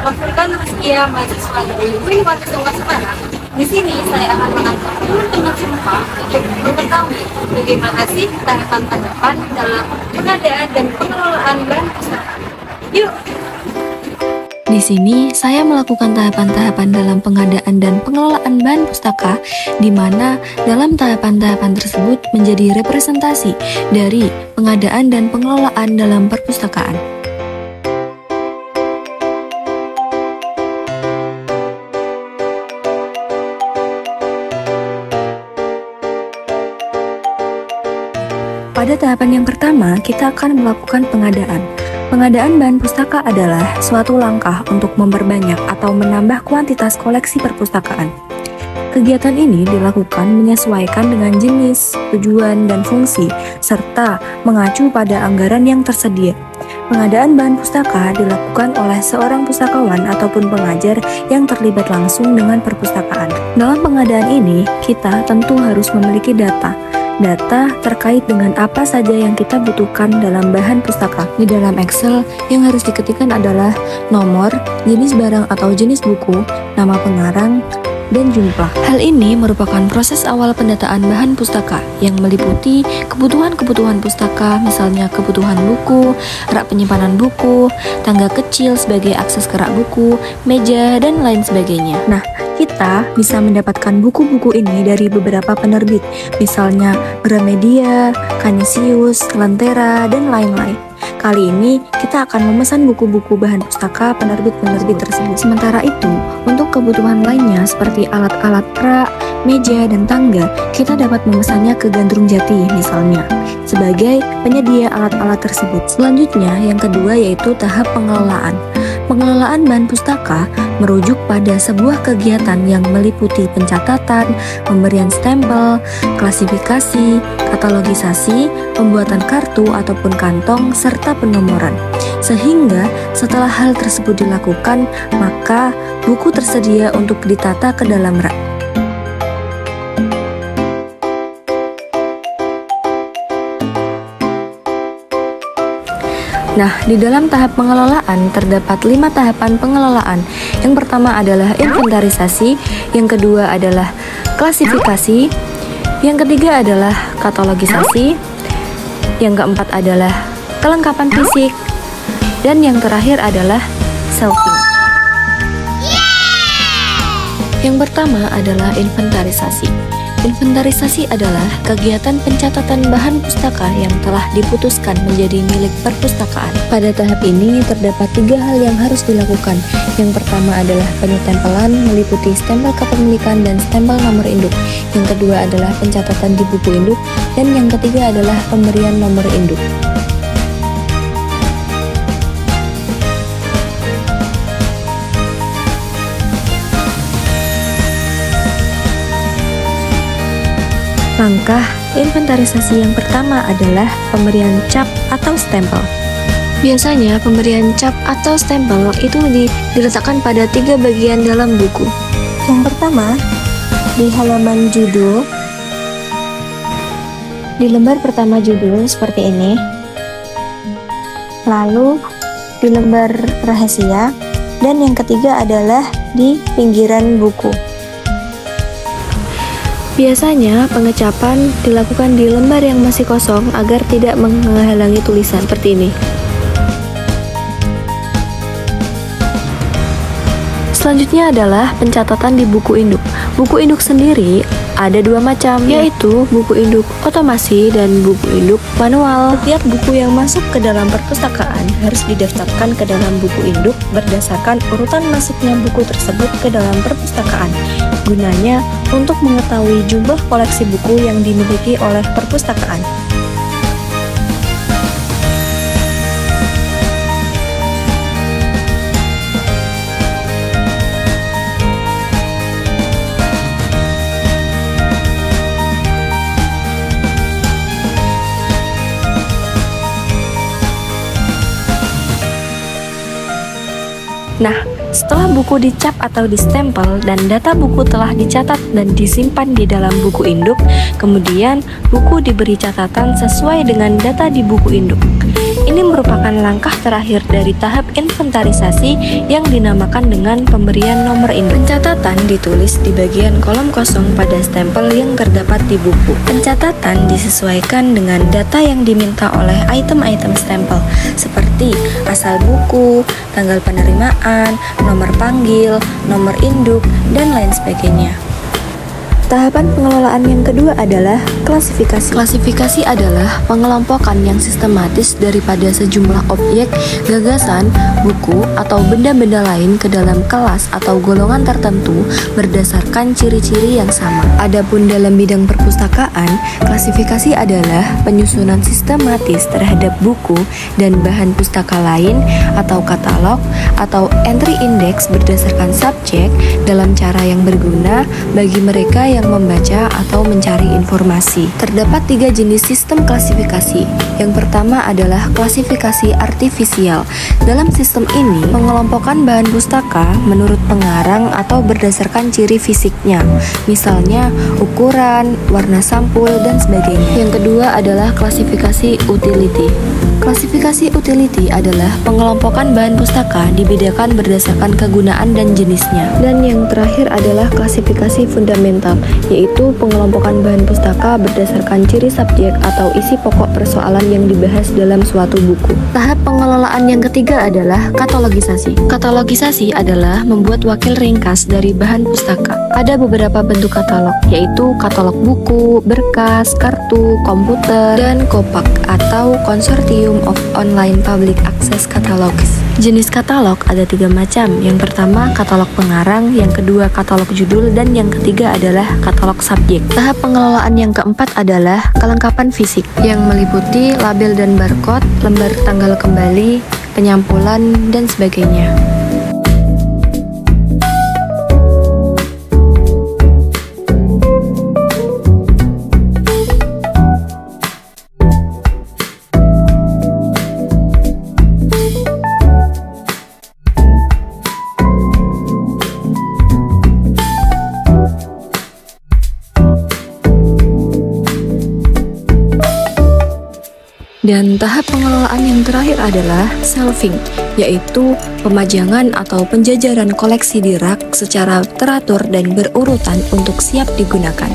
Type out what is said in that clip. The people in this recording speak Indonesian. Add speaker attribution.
Speaker 1: Rekan Ruskia mahasiswa dari Universitas Semarang. Di sini saya akan mengajak teman-teman semua untuk mengetahui bagaimana sih tahapan-tahapan dalam pengadaan dan pengelolaan bahan pustaka. Yuk!
Speaker 2: Di sini, saya melakukan tahapan-tahapan dalam pengadaan dan pengelolaan bahan pustaka, di mana dalam tahapan-tahapan tersebut menjadi representasi dari pengadaan dan pengelolaan dalam perpustakaan. Pada tahapan yang pertama, kita akan melakukan pengadaan. Pengadaan bahan pustaka adalah suatu langkah untuk memperbanyak atau menambah kuantitas koleksi perpustakaan. Kegiatan ini dilakukan menyesuaikan dengan jenis, tujuan, dan fungsi, serta mengacu pada anggaran yang tersedia. Pengadaan bahan pustaka dilakukan oleh seorang pustakawan ataupun pengajar yang terlibat langsung dengan perpustakaan. Dalam pengadaan ini, kita tentu harus memiliki data terkait dengan apa saja yang kita butuhkan dalam bahan pustaka. Di dalam Excel, yang harus diketikkan adalah nomor, jenis barang atau jenis buku, nama pengarang, dan jumlah. Hal ini merupakan proses awal pendataan bahan pustaka yang meliputi kebutuhan-kebutuhan pustaka, misalnya kebutuhan buku, rak penyimpanan buku, tangga kecil sebagai akses ke rak buku, meja, dan lain sebagainya. Nah, kita bisa mendapatkan buku-buku ini dari beberapa penerbit, misalnya Gramedia, Canisius, Lentera, dan lain-lain. Kali ini kita akan memesan buku-buku bahan pustaka penerbit-penerbit tersebut. Sementara itu, untuk kebutuhan lainnya seperti alat-alat rak, meja, dan tangga, kita dapat memesannya ke Gandrung Jati misalnya, sebagai penyedia alat-alat tersebut. Selanjutnya, yang kedua yaitu tahap pengelolaan. Pengelolaan bahan pustaka merujuk pada sebuah kegiatan yang meliputi pencatatan, pemberian stempel, klasifikasi, katalogisasi, pembuatan kartu ataupun kantong, serta penomoran. Sehingga setelah hal tersebut dilakukan, maka buku tersedia untuk ditata ke dalam rak. Nah, di dalam tahap pengelolaan terdapat 5 tahapan pengelolaan. Yang pertama adalah inventarisasi, yang kedua adalah klasifikasi, yang ketiga adalah katalogisasi, yang keempat adalah kelengkapan fisik, dan yang terakhir adalah shelving. Yang pertama adalah inventarisasi. Inventarisasi adalah kegiatan pencatatan bahan pustaka yang telah diputuskan menjadi milik perpustakaan. Pada tahap ini terdapat 3 hal yang harus dilakukan. Yang pertama adalah penyetempelan meliputi stempel kepemilikan dan stempel nomor induk. Yang kedua adalah pencatatan di buku induk, dan yang ketiga adalah pemberian nomor induk. Langkah inventarisasi yang pertama adalah pemberian cap atau stempel. Biasanya pemberian cap atau stempel itu diletakkan pada 3 bagian dalam buku. Yang pertama, di halaman judul. Di lembar pertama judul seperti ini. Lalu di lembar rahasia, dan yang ketiga adalah di pinggiran buku. Biasanya pengecapan dilakukan di lembar yang masih kosong agar tidak menghalangi tulisan seperti ini. Selanjutnya adalah pencatatan di buku induk. Buku induk sendiri ada 2 macam, yaitu buku induk otomasi dan buku induk manual. Setiap buku yang masuk ke dalam perpustakaan harus didaftarkan ke dalam buku induk berdasarkan urutan masuknya buku tersebut ke dalam perpustakaan. Gunanya untuk mengetahui jumlah koleksi buku yang dimiliki oleh perpustakaan. Nah, setelah buku dicap atau distempel dan data buku telah dicatat dan disimpan di dalam buku induk, kemudian buku diberi catatan sesuai dengan data di buku induk. Ini merupakan langkah terakhir dari tahap inventarisasi yang dinamakan dengan pemberian nomor induk. Pencatatan ditulis di bagian kolom kosong pada stempel yang terdapat di buku. Pencatatan disesuaikan dengan data yang diminta oleh item-item stempel, seperti asal buku, tanggal penerimaan, nomor panggil, nomor induk, dan lain sebagainya. Tahapan pengelolaan yang kedua adalah klasifikasi. Klasifikasi adalah pengelompokan yang sistematis daripada sejumlah objek, gagasan, buku, atau benda-benda lain ke dalam kelas atau golongan tertentu berdasarkan ciri-ciri yang sama. Adapun dalam bidang perpustakaan, klasifikasi adalah penyusunan sistematis terhadap buku dan bahan pustaka lain atau katalog atau entry index berdasarkan subjek dalam cara yang berguna bagi mereka yang membaca atau mencari informasi. Terdapat 3 jenis sistem klasifikasi. Yang pertama adalah klasifikasi artifisial. Dalam sistem ini, mengelompokkan bahan pustaka menurut pengarang atau berdasarkan ciri fisiknya, misalnya ukuran, warna sampul, dan sebagainya. Yang kedua adalah klasifikasi utility. Klasifikasi utility adalah pengelompokan bahan pustaka dibedakan berdasarkan kegunaan dan jenisnya. Dan yang terakhir adalah klasifikasi fundamental, yaitu pengelompokan bahan pustaka berdasarkan ciri subjek atau isi pokok persoalan yang dibahas dalam suatu buku. Tahap pengelolaan yang ketiga adalah katalogisasi. Katalogisasi adalah membuat wakil ringkas dari bahan pustaka. Ada beberapa bentuk katalog, yaitu katalog buku, berkas, kartu, komputer, dan kopak atau konsortium of online public access catalogs. Jenis katalog ada 3 macam. Yang pertama katalog pengarang, yang kedua katalog judul, dan yang ketiga adalah katalog subjek. Tahap pengelolaan yang keempat adalah kelengkapan fisik yang meliputi label dan barcode, lembar tanggal kembali, penyampulan, dan sebagainya. Dan tahap pengelolaan yang terakhir adalah shelving, yaitu pemajangan atau penjajaran koleksi di rak secara teratur dan berurutan untuk siap digunakan.